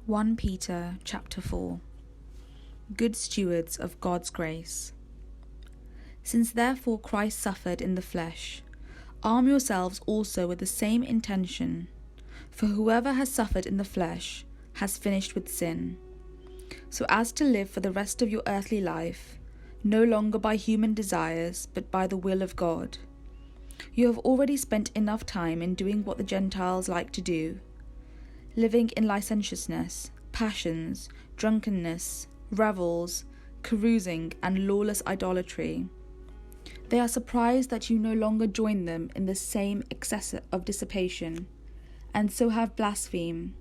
1 Peter chapter 4. Good stewards of God's grace. Since therefore Christ suffered in the flesh, arm yourselves also with the same intention. For whoever has suffered in the flesh has finished with sin, so as to live for the rest of your earthly life, no longer by human desires, but by the will of God. You have already spent enough time in doing what the Gentiles like to do, living in licentiousness, passions, drunkenness, revels, carousing, and lawless idolatry. They are surprised that you no longer join them in the same excess of dissipation, and so have blasphemed.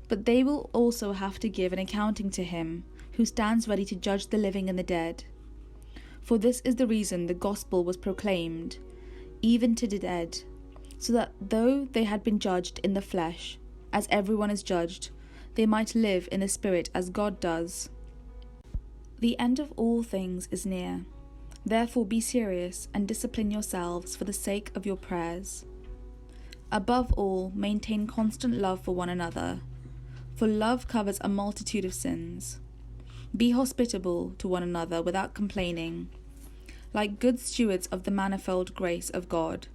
But they will also have to give an accounting to him who stands ready to judge the living and the dead. For this is the reason the gospel was proclaimed, even to the dead, so that though they had been judged in the flesh, as everyone is judged, they might live in the spirit as God does. The end of all things is near. Therefore be serious and discipline yourselves for the sake of your prayers. Above all, maintain constant love for one another, for love covers a multitude of sins. Be hospitable to one another without complaining. Like good stewards of the manifold grace of God,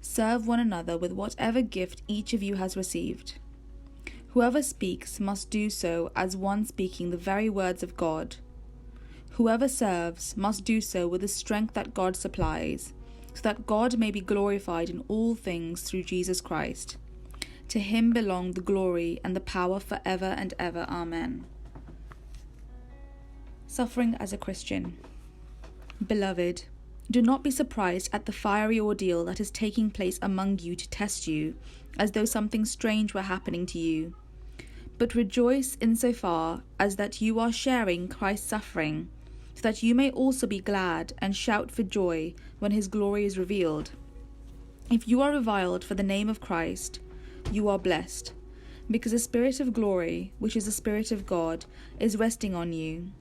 serve one another with whatever gift each of you has received. Whoever speaks must do so as one speaking the very words of God. Whoever serves must do so with the strength that God supplies, so that God may be glorified in all things through Jesus Christ. To him belong the glory and the power forever and ever. Amen. Suffering as a Christian. Beloved, do not be surprised at the fiery ordeal that is taking place among you to test you, as though something strange were happening to you. But rejoice insofar as that you are sharing Christ's suffering, so that you may also be glad and shout for joy when his glory is revealed. If you are reviled for the name of Christ, you are blessed, because the Spirit of glory, which is the Spirit of God, is resting on you.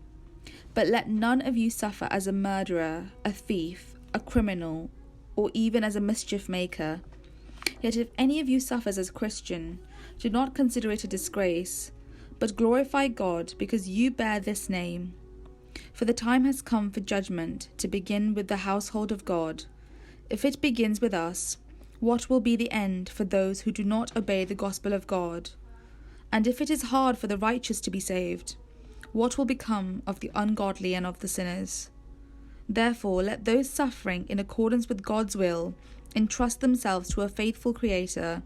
But let none of you suffer as a murderer, a thief, a criminal, or even as a mischief maker. Yet if any of you suffers as a Christian, do not consider it a disgrace, but glorify God because you bear this name. For the time has come for judgment to begin with the household of God. If it begins with us, what will be the end for those who do not obey the gospel of God? And if it is hard for the righteous to be saved, what will become of the ungodly and of the sinners? Therefore, let those suffering in accordance with God's will entrust themselves to a faithful Creator,